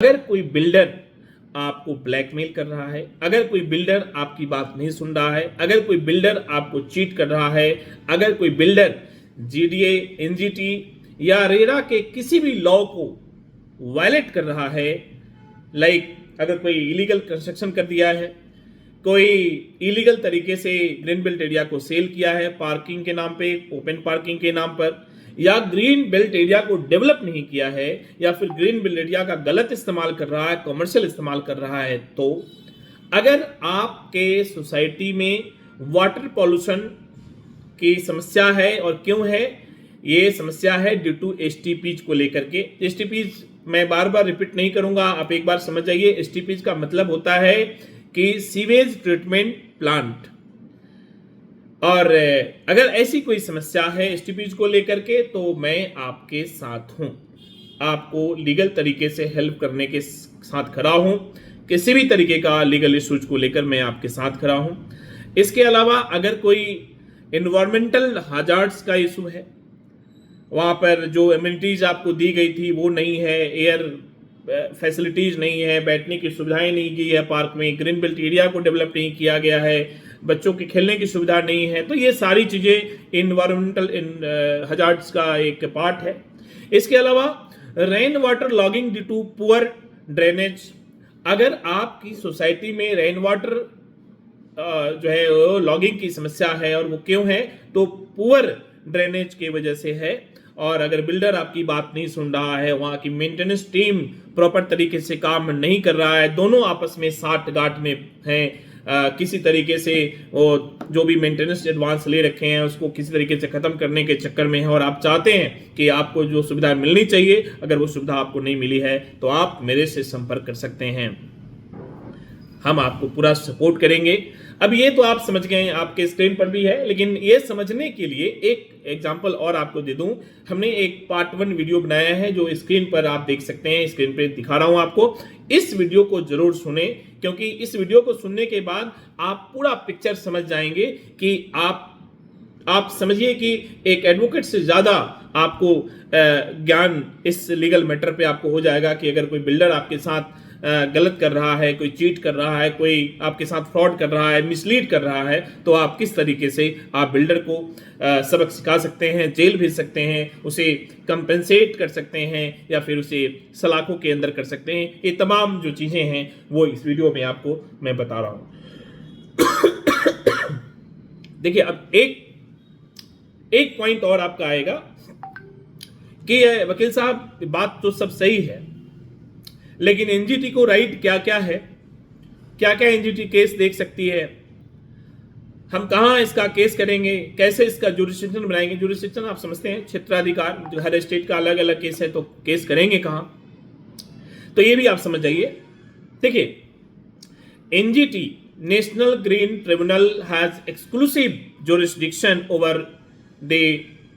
अगर कोई बिल्डर आपको ब्लैकमेल कर रहा है, अगर कोई बिल्डर आपकी बात नहीं सुन रहा है, अगर कोई बिल्डर आपको चीट कर रहा है, अगर कोई बिल्डर जीडीए, एनजीटी या रेरा के किसी भी लॉ को वायलेट कर रहा है, लाइक अगर कोई इलीगल कंस्ट्रक्शन कर दिया है, कोई इलीगल तरीके से ग्रीन बेल्ट एरिया को सेल किया है पार्किंग के नाम पे, ओपन पार्किंग के नाम पर, या ग्रीन बेल्ट एरिया को डेवलप नहीं किया है, या फिर ग्रीन बेल्ट एरिया का गलत इस्तेमाल कर रहा है, कमर्शियल इस्तेमाल कर रहा है, तो अगर आपके सोसाइटी में वाटर पॉल्यूशन की समस्या है, और क्यों है ये समस्या है, ड्यू टू एसटीपीज को लेकर के। एसटीपीज मैं बार बार रिपीट नहीं करूंगा, आप एक बार समझ जाइए। एसटीपीज का मतलब होता है कि सीवेज ट्रीटमेंट प्लांट। और अगर ऐसी कोई समस्या है एसटीपीज को लेकर के, तो मैं आपके साथ हूं, आपको लीगल तरीके से हेल्प करने के साथ खड़ा हूं। किसी भी तरीके का लीगल इश्यूज को लेकर मैं आपके साथ खड़ा हूं। इसके अलावा अगर कोई एनवायरमेंटल हाजार्ड्स का इशू है, वहां पर जो एमिनिटीज आपको दी गई थी वो नहीं है, एयर फैसिलिटीज नहीं है, बैठने की सुविधाएं नहीं की है पार्क में, ग्रीन बेल्ट एरिया को डेवलप नहीं किया गया है, बच्चों के खेलने की सुविधा नहीं है, तो ये सारी चीजें इन्वायरमेंटल हजार्ड्स का एक पार्ट है। इसके अलावा rain water logging due to poor drainage. अगर आपकी सोसाइटी में रेन वाटर जो है लॉगिंग की समस्या है, और वो क्यों है, तो पुअर ड्रेनेज की वजह से है। और अगर बिल्डर आपकी बात नहीं सुन रहा है, वहां की मेंटेनेंस टीम प्रॉपर तरीके से काम नहीं कर रहा है, दोनों आपस में साठ गांठ में हैं, किसी तरीके से वो जो भी मेंटेनेंस एडवांस ले रखे हैं उसको किसी तरीके से खत्म करने के चक्कर में है, और आप चाहते हैं कि आपको जो सुविधा मिलनी चाहिए, अगर वो सुविधा आपको नहीं मिली है, तो आप मेरे से संपर्क कर सकते हैं, हम आपको पूरा सपोर्ट करेंगे। अब ये तो आप समझ गए, आपके स्क्रीन पर भी है, लेकिन ये समझने के लिए एक एग्जांपल और आपको दे दूं। हमने एक पार्ट 1 वीडियो बनाया है जो स्क्रीन पर आप देख सकते हैं, स्क्रीन पे दिखा रहा हूं आपको। इस वीडियो को जरूर सुने, क्योंकि इस वीडियो को सुनने के बाद आप पूरा पिक्चर समझ जाएंगे कि आप समझिए कि एक एडवोकेट से ज्यादा आपको ज्ञान इस लीगल मैटर पे आपको हो जाएगा कि अगर कोई बिल्डर आपके साथ गलत कर रहा है, कोई चीट कर रहा है, कोई आपके साथ फ्रॉड कर रहा है, मिसलीड कर रहा है, तो आप किस तरीके से आप बिल्डर को सबक सिखा सकते हैं, जेल भेज सकते हैं, उसे कंपेंसेट कर सकते हैं, या फिर उसे सलाखों के अंदर कर सकते हैं। ये तमाम जो चीजें हैं वो इस वीडियो में आपको मैं बता रहा हूं। देखिए, अब एक पॉइंट और आपका आएगा कि वकील साहब बात तो सब सही है, लेकिन एनजीटी को राइट क्या क्या है, क्या क्या एनजीटी केस देख सकती है, हम कहां इसका केस करेंगे, कैसे इसका जुरिस्डिक्शन बनाएंगे। जुरिस्डिक्शन आप समझते हैं, क्षेत्राधिकार, हर स्टेट का अलग अलग केस है, तो केस करेंगे कहां, तो ये भी आप समझ जाइए। देखिए, NGT national green tribunal has exclusive jurisdiction over the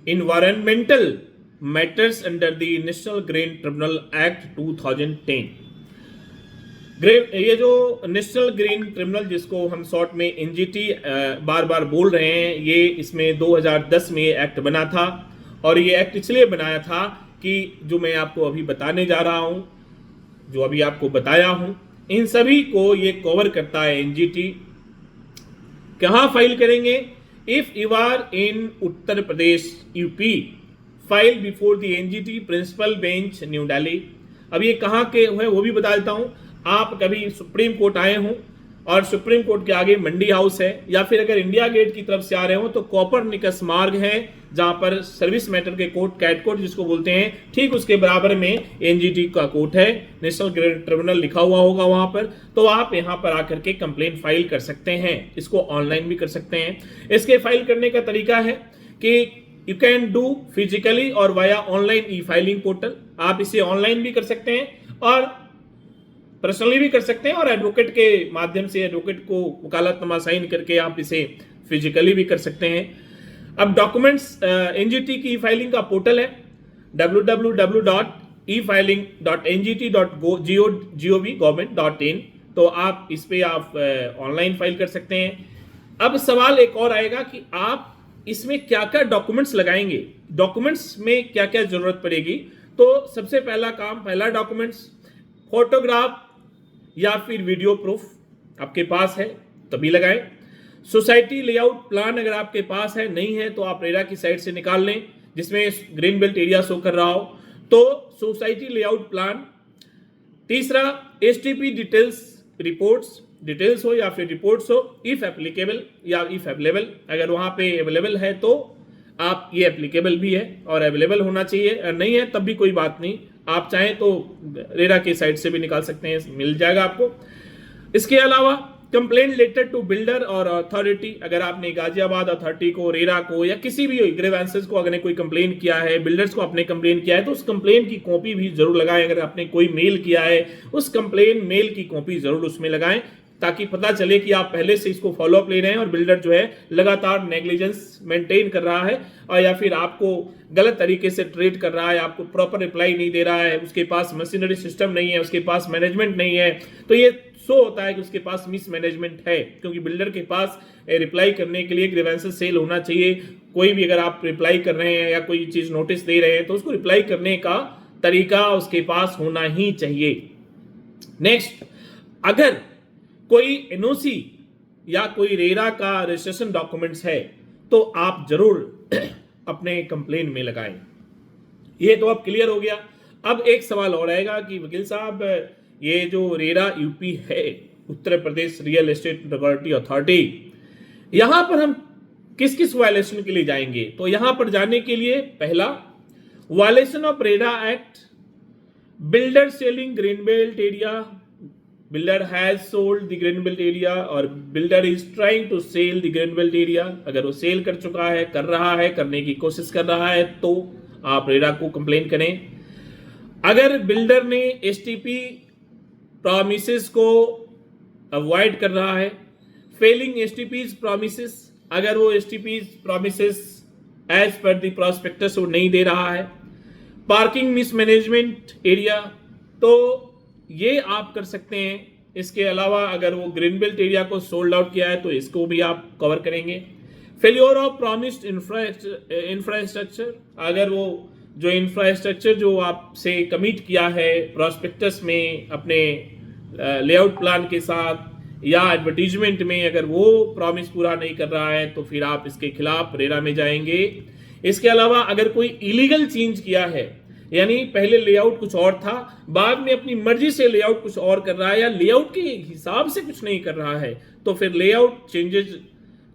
environmental matters under the national green tribunal act 2010। ये जो नेशनल ग्रीन ट्रिब्यूनल, जिसको हम शॉर्ट में एनजीटी बार बार बोल रहे हैं, ये इसमें 2010 में एक्ट बना था, और ये एक्ट इसलिए बनाया था कि जो मैं आपको अभी बताने जा रहा हूं, जो अभी आपको बताया हूं, इन सभी को ये कवर करता है। एनजीटी कहां फाइल करेंगे? If you are in Uttar Pradesh, UP, file before the NGT principal bench, New Delhi. अब ये कहां के है वो भी बता देता हूं। आप कभी सुप्रीम कोर्ट आए हों और सुप्रीम कोर्ट के आगे मंडी हाउस है, या फिर अगर इंडिया गेट की तरफ से आ रहे हो तो कोपरनिकस मार्ग है, जहां पर सर्विस मैटर के कोर्ट, कैट कोर्ट जिसको बोलते हैं, ठीक उसके बराबर में एनजीटी का कोर्ट है, नेशनल ग्रीन ट्रिब्यूनल लिखा हुआ होगा वहां पर। तो आप यहां पर आकर के कंप्लेंट फाइल कर सकते हैं, इसको ऑनलाइन भी कर सकते हैं। इसके फाइल करने का तरीका है कि यू कैन डू फिजिकली और वाया ऑनलाइन ई फाइलिंग पोर्टल। आप इसे ऑनलाइन भी कर सकते हैं और पर्सनली भी कर सकते हैं, और एडवोकेट के माध्यम से एडवोकेट को वकालतनामा साइन करके आप इसे फिजिकली भी कर सकते हैं। अब डॉक्यूमेंट्स, एनजीटी की ई फाइलिंग का पोर्टल है www.efiling.ngt.gov.in, तो आप इस पे आप ऑनलाइन फाइल कर सकते हैं। अब सवाल एक और आएगा कि आप इसमें क्या क्या डॉक्यूमेंट्स लगाएंगे, डॉक्यूमेंट्स में क्या क्या जरूरत पड़ेगी। तो सबसे पहला काम, पहला डॉक्यूमेंट्स, फोटोग्राफ या फिर वीडियो प्रूफ आपके पास है तभी लगाएं। सोसाइटी लेआउट प्लान अगर आपके पास है, नहीं है तो आप रेरा की साइट से निकाल लें जिसमें ग्रीन बेल्ट एरिया शो कर रहा हो, तो सोसाइटी लेआउट प्लान। तीसरा, एसटीपी डिटेल्स रिपोर्ट्स, डिटेल्स हो या फिर रिपोर्ट्स हो, इफ एप्लीकेबल या इफ अवेलेबल, अगर वहां पे अवेलेबल है तो आप, ये एप्लीकेबल भी है और अवेलेबल होना चाहिए, और नहीं है तब भी कोई बात नहीं, आप चाहें तो रेरा की साइट से भी निकाल सकते हैं, मिल जाएगा आपको। इसके अलावा कंप्लेंट लेटर टू बिल्डर और अथॉरिटी, अगर आपने गाजियाबाद अथॉरिटी को, रेरा को या किसी भी ग्रीवेंसेस को अगर कोई कंप्लेन किया है, बिल्डर्स को आपने कंप्लेन किया है, तो उस कंप्लेन की कॉपी भी जरूर लगाएं। अगर आपने कोई मेल किया है, उस कंप्लेन मेल की कॉपी जरूर उसमें लगाएं ताकि पता चले कि आप पहले से इसको फॉलोअप ले रहे हैं और बिल्डर जो है लगातार नेग्लिजेंस मेंटेन कर रहा है और या फिर आपको गलत तरीके से ट्रीट कर रहा है, आपको प्रॉपर रिप्लाई नहीं दे रहा है, उसके पास मशीनरी सिस्टम नहीं है, उसके पास मैनेजमेंट नहीं है, तो ये शो होता है कि उसके पास मिसमैनेजमेंट है। क्योंकि बिल्डर के पास रिप्लाई करने के लिए ग्रीवेंसेस सेल होना चाहिए। कोई भी अगर आप रिप्लाई कर रहे हैं या कोई चीज नोटिस दे रहे हैं तो उसको रिप्लाई करने का तरीका उसके पास होना ही चाहिए। नेक्स्ट, अगर कोई एनओसी या कोई रेरा का रजिस्ट्रेशन डॉक्यूमेंट्स है तो आप जरूर अपने कंप्लेन में लगाएं। ये तो अब क्लियर हो गया। अब एक सवाल और आएगा कि वकील साहब, ये जो रेरा यूपी है, Uttar Pradesh real estate regulatory authority, यहां पर हम किस किस वायलेशन के लिए जाएंगे? तो यहां पर जाने के लिए पहला, violation of RERA act, builder selling green belt area, builder has sold the green belt area और builder is trying to sell the green belt area. अगर वो सेल कर चुका है, कर रहा है, करने की कोशिश कर रहा है, तो आप रेरा को कंप्लेन करें। अगर बिल्डर ने एसटीपी प्रॉमिसेस को अवॉइड कर रहा है, फेलिंग एसटीपीज प्रॉमिसेस, अगर वो STPs promises as per the prospectus वो नहीं दे रहा है, पार्किंग मिसमैनेजमेंट एरिया, तो ये आप कर सकते हैं। इसके अलावा अगर वो ग्रीन बेल्ट एरिया को सोल्ड आउट किया है तो इसको भी आप कवर करेंगे। फेलियर ऑफ प्रॉमिस्ड इंफ्रास्ट्रक्चर, अगर वो जो इंफ्रास्ट्रक्चर जो आपसे कमिट किया है प्रॉस्पेक्टस में अपने लेआउट प्लान के साथ या एडवर्टीजमेंट में, अगर वो प्रॉमिस पूरा नहीं कर रहा है तो फिर आप इसके खिलाफ रेरा में जाएंगे। इसके अलावा अगर कोई इलीगल चेंज किया है, यानी पहले लेआउट कुछ और था, बाद में अपनी मर्जी से लेआउट कुछ और कर रहा है या लेआउट के हिसाब से कुछ नहीं कर रहा है, तो फिर लेआउट चेंजेस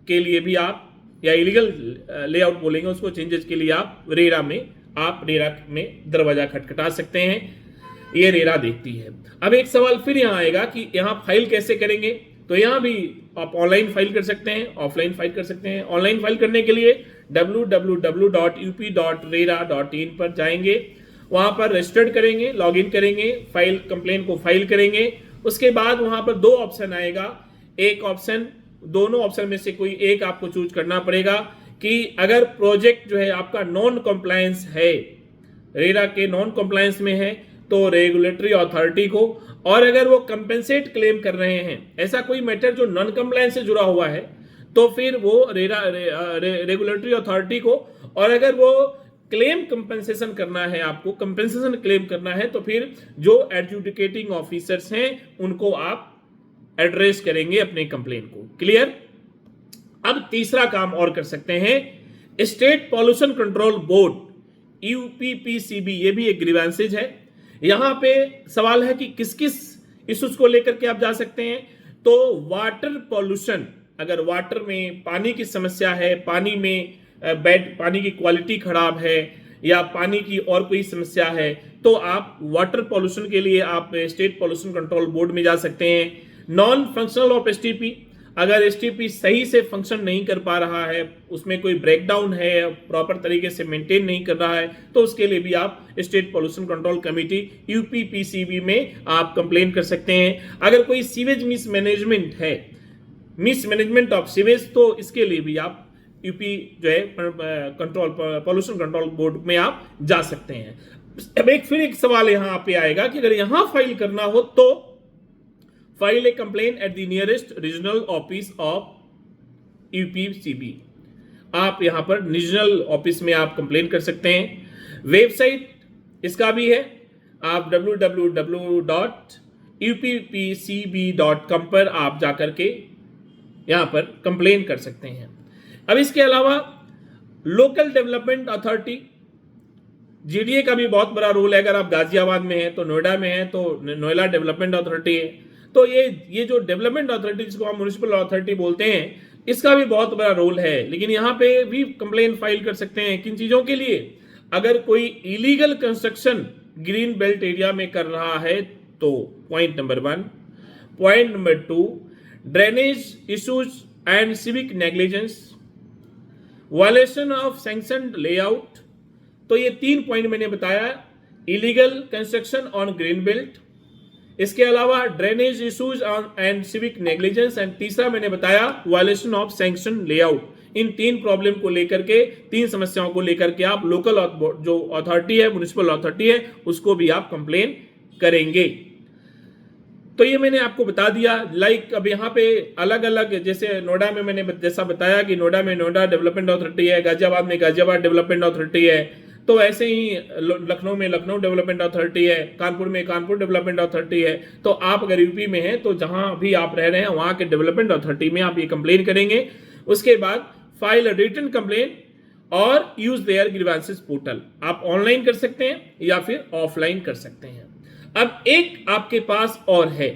के लिए भी आप, या इलीगल लेआउट बोलेंगे उसको, चेंजेस के लिए आप रेरा में दरवाजा खटखटा सकते हैं। ये रेरा देखती है। अब एक सवाल फिर यहाँ आएगा कि यहाँ फाइल कैसे करेंगे? तो यहाँ भी आप ऑनलाइन फाइल कर सकते हैं, ऑफलाइन फाइल कर सकते हैं। ऑनलाइन फाइल करने के लिए www.up.rera.in पर जाएंगे, वहां पर रजिस्टर्ड करेंगे, लॉगिन करेंगे, फाइल कंप्लेन को फाइल करेंगे। उसके बाद वहां पर दो ऑप्शन आएगा, एक ऑप्शन, दोनों ऑप्शन में से कोई एक आपको चूज करना पड़ेगा कि अगर प्रोजेक्ट जो है आपका नॉन कॉम्प्लायंस है, रेरा के नॉन कॉम्प्लायंस में है, तो रेगुलेटरी अथॉरिटी को, और अगर वो कंपेंसेट क्लेम कर रहे हैं, ऐसा कोई मैटर जो नॉन कॉम्प्लायंस से जुड़ा हुआ है, तो फिर वो रेगुलेटरी अथॉरिटी को, और अगर वो क्लेम कंपेंसेशन करना है, आपको कंपेंसेशन क्लेम करना है, तो फिर जो एडजुडिकेटिंग ऑफिसर्स हैं उनको आप एड्रेस करेंगे अपने कंप्लेन को। क्लियर? अब तीसरा काम और कर सकते हैं, state pollution control board UPPCB, ये भी एक ग्रीवेंसेज है। यहां पे सवाल है कि किस किस इश्यूज को लेकर के आप जा सकते हैं। तो वाटर पॉल्यूशन, अगर वाटर में पानी की समस्या है, पानी में पानी की क्वालिटी खराब है या पानी की और कोई समस्या है, तो आप वाटर पॉल्यूशन के लिए आप स्टेट पॉल्यूशन कंट्रोल बोर्ड में जा सकते हैं। नॉन फंक्शनल ऑफ एसटीपी, अगर एसटीपी सही से फंक्शन नहीं कर पा रहा है, उसमें कोई ब्रेकडाउन है, प्रॉपर तरीके से मेंटेन नहीं कर रहा है, तो उसके लिए भी आप state pollution control committee UPPCB में आप कंप्लेन कर सकते हैं। अगर कोई सीवेज मिसमैनेजमेंट है, मिसमैनेजमेंट ऑफ सीवेज, तो इसके लिए भी आप यूपी जो है कंट्रोल पॉल्यूशन कंट्रोल बोर्ड में आप जा सकते हैं। अब फिर एक सवाल यहां पे आएगा कि अगर यहां फाइल करना हो तो file a complain at the nearest regional office of UPCB, आप यहां पर रीजनल ऑफिस में आप कंप्लेन कर सकते हैं। वेबसाइट इसका भी है आप www.uppcb.com पर आप जाकर के यहाँ पर कंप्लेन कर सकते हैं। अब इसके अलावा लोकल डेवलपमेंट अथॉरिटी, जीडीए का भी बहुत बड़ा रोल है। अगर आप गाजियाबाद में हैं तो नोएडा में हैं तो नोएडा डेवलपमेंट अथॉरिटी है। तो ये जो डेवलपमेंट अथॉरिटी जिसको हम म्युनिसिपल अथॉरिटी बोलते हैं, इसका भी बहुत बड़ा रोल है। लेकिन यहाँ पे भी कंप्लेन फाइल कर सकते हैं किन चीजों के लिए? अगर कोई illegal construction green belt area में कर रहा है तो point number 1। Point number 2, drainage issues and civic negligence, violation of sanctioned layout. तो ये 3 पॉइंट मैंने बताया, illegal construction on green belt, इसके अलावा drainage issues and civic negligence, and तीसरा मैंने बताया violation of sanction layout. In 3 problem को लेकर के, 3 समस्याओं को लेकर के आप लोकल जो अथॉरिटी है, म्युनिसिपल अथॉरिटी है, उसको भी आप कंप्लेन करेंगे। तो ये मैंने आपको बता दिया। लाइक अब यहाँ पे अलग अलग, जैसे नोएडा में मैंने जैसा बताया कि नोएडा में नोएडा डेवलपमेंट अथॉरिटी है, गाजियाबाद में गाजियाबाद डेवलपमेंट अथॉरिटी है, तो ऐसे ही लखनऊ में लखनऊ डेवलपमेंट अथॉरिटी है, कानपुर में कानपुर डेवलपमेंट अथॉरिटी है। तो आप अगर यूपी में हैं तो जहां भी आप रह रहे हैं वहां के डेवलपमेंट अथॉरिटी में आप ये कंप्लेन करेंगे। उसके बाद फाइल रिटन कंप्लेन और यूज देयर ग्रीवेंसेस पोर्टल। आप ऑनलाइन कर सकते हैं या फिर ऑफलाइन कर सकते हैं। अब एक आपके पास और है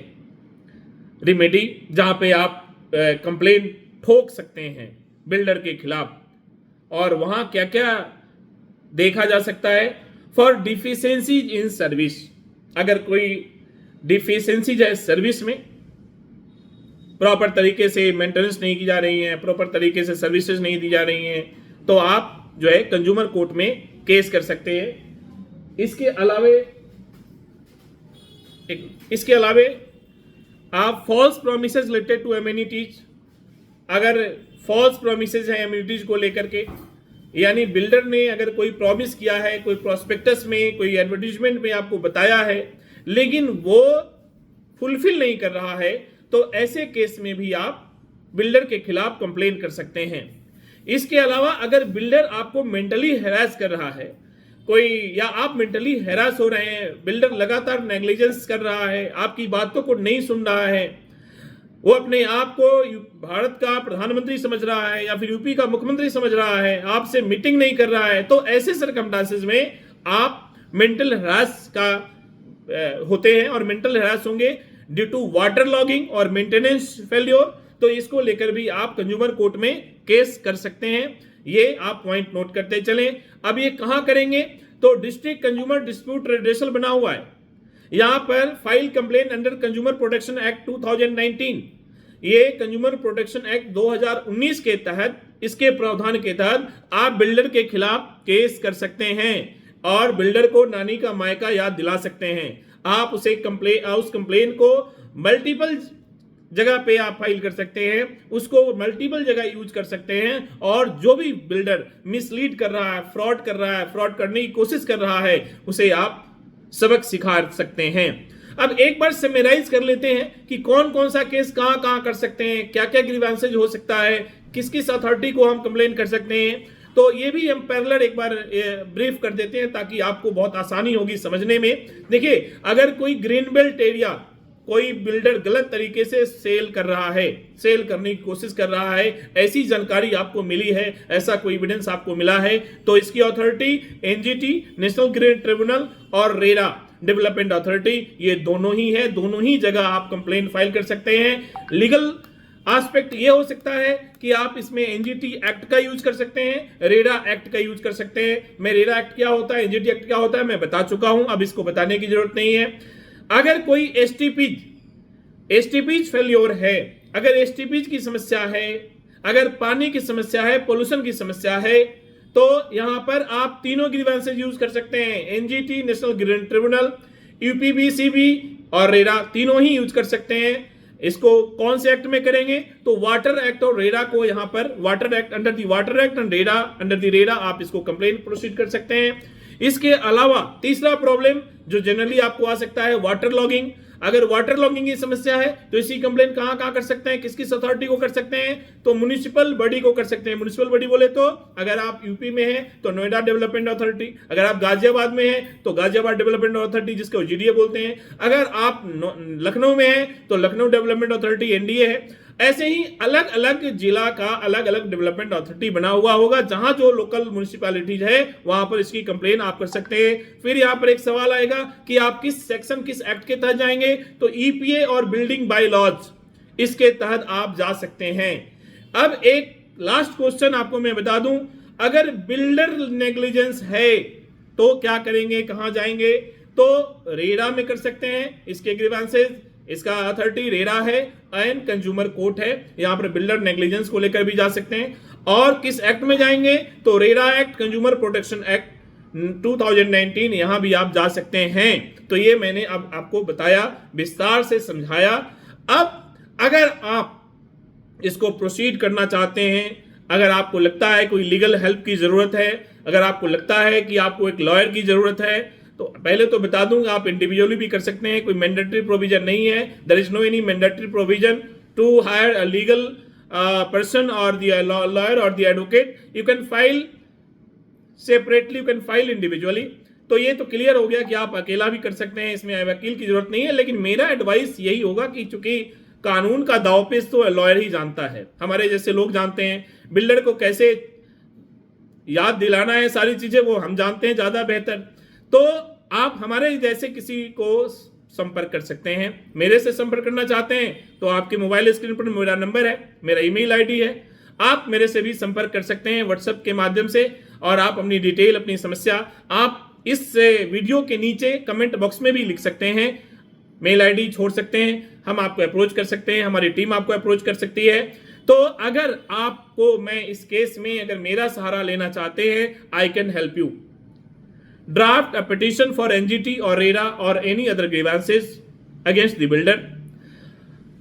रिमेडी जहां पे आप कंप्लेन ठोक सकते हैं बिल्डर के खिलाफ, और वहां क्या क्या देखा जा सकता है। फॉर डिफिशियंसी इन सर्विस, अगर कोई डिफिशियंसी है सर्विस में, प्रॉपर तरीके से मेंटेनेंस नहीं की जा रही है, प्रॉपर तरीके से सर्विसेज नहीं दी जा रही हैं, तो आप जो है कंज्यूमर कोर्ट में केस कर सकते हैं। इसके अलावे आप false promises related to amenities, अगर फॉल्स प्रोमिसेस हैं एमिनिटीज को लेकर के, यानी बिल्डर ने अगर कोई प्रॉमिस किया है, कोई प्रोस्पेक्टस में, कोई एडवर्टीजमेंट में आपको बताया है, लेकिन वो फुलफिल नहीं कर रहा है, तो ऐसे केस में भी आप बिल्डर के खिलाफ कंप्लेन कर सकते हैं। इसके अलावा अगर बिल्डर आपको मेंटली हैरास कर रहा है कोई, या आप मेंटली हैरास हो रहे हैं, बिल्डर लगातार नेग्लिजेंस कर रहा है, आपकी बातों को नहीं सुन रहा है, वो अपने आप को भारत का प्रधानमंत्री समझ रहा है या फिर यूपी का मुख्यमंत्री समझ रहा है, आपसे मीटिंग नहीं कर रहा है, तो ऐसे सर्कमस्टांसेस में आप मेंटल हैरास का होते हैं, और मेंटल हैरास होंगे ड्यू टू वाटर लॉगिंग और मेंटेनेंस फेल्योर, तो इसको लेकर भी आप कंज्यूमर कोर्ट में केस कर सकते हैं। ये आप पॉइंट नोट करते चलें। अब ये कहां करेंगे? तो डिस्ट्रिक्ट कंज्यूमर डिस्प्यूट रेड्रेसल बना हुआ है, यहां पर file complain under consumer protection act 2019, ये कंज्यूमर प्रोटेक्शन एक्ट 2019 के तहत, इसके प्रावधान के तहत आप बिल्डर के खिलाफ केस कर सकते हैं और बिल्डर को नानी का मायका याद दिला सकते हैं। आप उस कंप्लेन को मल्टीपल जगह पे आप फाइल कर सकते हैं, उसको मल्टीपल जगह यूज कर सकते हैं, और जो भी बिल्डर मिसलीड कर रहा है, फ्रॉड कर रहा है, फ्रॉड करने की कोशिश कर रहा है, उसे आप सबक सिखा सकते हैं। अब एक बार समराइज कर लेते हैं कि कौन कौन सा केस कहां कहां कर सकते हैं, क्या क्या ग्रीवेंसेज हो सकता है, किस किस अथॉरिटी को हम कंप्लेन कर सकते हैं। तो ये भी हम पैरेलल एक बार ब्रीफ कर देते हैं ताकि आपको बहुत आसानी होगी समझने में। देखिए, अगर कोई ग्रीन बेल्ट एरिया कोई बिल्डर गलत तरीके से सेल कर रहा है, सेल करने की कोशिश कर रहा है, ऐसी जानकारी आपको मिली है, ऐसा कोई एविडेंस आपको मिला है, तो इसकी authority NGT, national green tribunal, और रेरा डेवलपमेंट अथॉरिटी, ये दोनों ही है, दोनों ही जगह आप कंप्लेन फाइल कर सकते हैं। लीगल एस्पेक्ट ये हो सकता है कि आप इसमें एनजीटी एक्ट का यूज कर सकते हैं, रेरा एक्ट का यूज कर सकते हैं। मैं रेरा एक्ट क्या होता है, एनजीटी एक्ट क्या होता है, मैं बता चुका हूं, अब इसको बताने की जरूरत नहीं है। अगर कोई एसटीपीज फेल्योर है, अगर एसटीपीज की समस्या है, अगर पानी की समस्या है, पोल्यूशन की समस्या है, तो यहां पर आप तीनों ग्रीवेंसेस यूज कर सकते हैं, एनजीटी, नेशनल ग्रीन ट्रिब्यूनल, यूपीबीसीबी और रेरा, तीनों ही यूज कर सकते हैं। इसको कौन से एक्ट में करेंगे? तो वाटर एक्ट और रेरा को, यहां पर water act, under the water act and RERA, under the RERA आप इसको कंप्लेन प्रोसीड कर सकते हैं। इसके अलावा तीसरा प्रॉब्लम जो जनरली आपको आ सकता है, वाटर लॉगिंग। अगर वाटर लॉगिंग की समस्या है तो इसकी कंप्लेन कहां कहां कर सकते हैं, किस किस अथॉरिटी को कर सकते हैं, तो म्युनिसिपल बॉडी को कर सकते हैं। म्युनिसिपल बॉडी बोले तो अगर आप यूपी में हैं तो नोएडा डेवलपमेंट अथॉरिटी, अगर आप गाजियाबाद में हैं तो गाजियाबाद डेवलपमेंट अथॉरिटी जिसको जीडीए बोलते हैं, अगर आप लखनऊ में हैं तो लखनऊ डेवलपमेंट अथॉरिटी एनडीए है। ऐसे ही अलग अलग जिला का अलग अलग डेवलपमेंट अथॉरिटी बना हुआ होगा, जहां जो लोकल म्युनिसिपैलिटीज है वहां पर इसकी कंप्लेन आप कर सकते हैं। फिर यहां पर एक सवाल आएगा कि आप किस सेक्शन किस एक्ट के तहत जाएंगे, तो ईपीए और बिल्डिंग बाय लॉज इसके तहत आप जा सकते हैं। अब एक लास्ट क्वेश्चन आपको मैं बता दूं, अगर बिल्डर नेग्लिजेंस है तो क्या करेंगे, कहां जाएंगे, तो रेरा में कर सकते हैं इसके ग्रीवेंसेस। इसका अथॉरिटी रेरा है एंड कंज्यूमर कोर्ट है, यहां पर बिल्डर नेग्लिजेंस को लेकर भी जा सकते हैं। और किस एक्ट में जाएंगे, तो RERA act, consumer protection act 2019, यहां भी आप जा सकते हैं। तो ये मैंने अब आपको बताया, विस्तार से समझाया। अब अगर आप इसको प्रोसीड करना चाहते हैं, अगर आपको लगता है कोई लीगल हेल्प की जरूरत है, अगर आपको लगता है कि आपको एक लॉयर की जरूरत है, तो पहले तो बता दूं आप इंडिविजुअली भी कर सकते हैं, कोई मैंडेटरी प्रोविजन नहीं है। There is no any mandatory provision to hire a legal person और द लॉयर और the advocate. You can file separately, you can file individually. तो ये तो क्लियर हो गया कि आप अकेला भी कर सकते हैं, इसमें वकील की जरूरत नहीं है। लेकिन मेरा एडवाइस यही होगा कि चूंकि कानून का दांवपेच तो लॉयर ही जानता है, हमारे जैसे लोग जानते हैं, बिल्डर को कैसे याद दिलाना है सारी चीजें वो हम जानते हैं ज्यादा बेहतर। तो आप हमारे जैसे किसी को संपर्क कर सकते हैं। मेरे से संपर्क करना चाहते हैं तो आपके मोबाइल स्क्रीन पर मेरा नंबर है, मेरा ईमेल आईडी है, आप मेरे से भी संपर्क कर सकते हैं व्हाट्सएप के माध्यम से। और आप अपनी डिटेल, अपनी समस्या आप इस वीडियो के नीचे कमेंट बॉक्स में भी लिख सकते हैं, मेल आईडी छोड़ सकते हैं, हम आपको अप्रोच कर सकते हैं, हमारी टीम आपको अप्रोच कर सकती है। तो अगर आपको मैं इस केस में अगर मेरा सहारा लेना चाहते हैं, I can help you. Draft a petition for NGT और रेरा और any other grievances against the builder.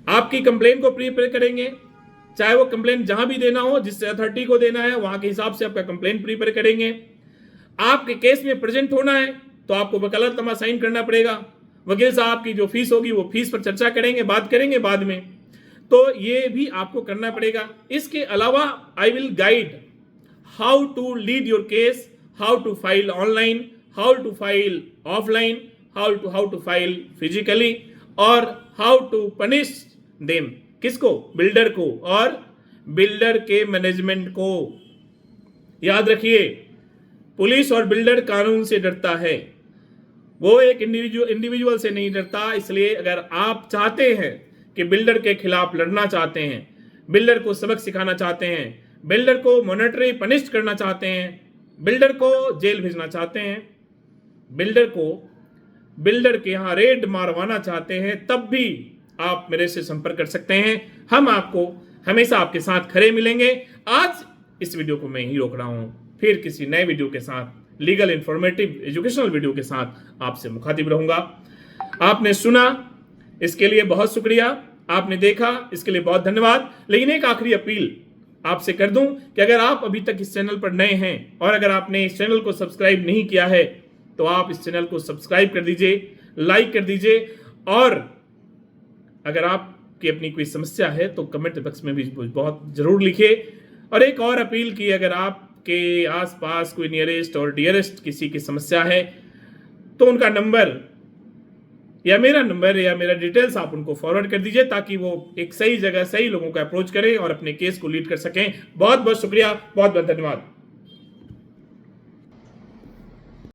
आपकी कंप्लेन को प्रिपेयर करेंगे, चाहे वो कंप्लेन जहां भी देना हो, जिससे अथॉरिटी को देना है वहां के हिसाब से आपका कंप्लेन प्रिपेयर करेंगे। आपके केस में प्रेजेंट होना है तो आपको वकालतनामा साइन करना पड़ेगा। वकील साहब की जो फीस होगी वो फीस पर चर्चा करेंगे, बात करेंगे बाद में, तो ये भी आपको करना पड़ेगा। इसके अलावा I will guide how to lead your case, how to file online, how to file offline, how to file physically, और हाउ टू पनिश देम, किसको, बिल्डर को और बिल्डर के मैनेजमेंट को। याद रखिए, पुलिस और बिल्डर कानून से डरता है, वो एक इंडिविजुअल से नहीं डरता। इसलिए अगर आप चाहते हैं कि बिल्डर के खिलाफ लड़ना चाहते हैं, बिल्डर को सबक सिखाना चाहते हैं, बिल्डर को मॉनेटरी पनिश करना चाहते हैं, बिल्डर को जेल भेजना चाहते हैं, बिल्डर के यहां रेड मारवाना चाहते हैं, तब भी आप मेरे से संपर्क कर सकते हैं। हम आपको हमेशा आपके साथ खड़े मिलेंगे। आज इस वीडियो को मैं ही रोक रहा हूं, फिर किसी नए वीडियो के साथ, लीगल इंफॉर्मेटिव एजुकेशनल वीडियो के साथ आपसे मुखातिब रहूंगा। आपने सुना, इसके लिए बहुत शुक्रिया। आपने देखा, इसके लिए बहुत धन्यवाद। लेकिन एक आखिरी अपील आपसे कर दूं कि अगर आप अभी तक इस चैनल पर नए हैं और अगर आपने इस चैनल को सब्सक्राइब नहीं किया है तो आप इस चैनल को सब्सक्राइब कर दीजिए, लाइक कर दीजिए, और अगर आपकी अपनी कोई समस्या है तो कमेंट बॉक्स में भी बहुत जरूर लिखिए। और एक और अपील की, अगर आपके आसपास कोई नियरेस्ट और डियरेस्ट किसी की समस्या है तो उनका नंबर या मेरा नंबर या मेरा डिटेल्स आप उनको फॉरवर्ड कर दीजिए, ताकि वो एक सही जगह सही लोगों को अप्रोच करें और अपने केस को लीड कर सकें। बहुत बहुत शुक्रिया, बहुत बहुत धन्यवाद।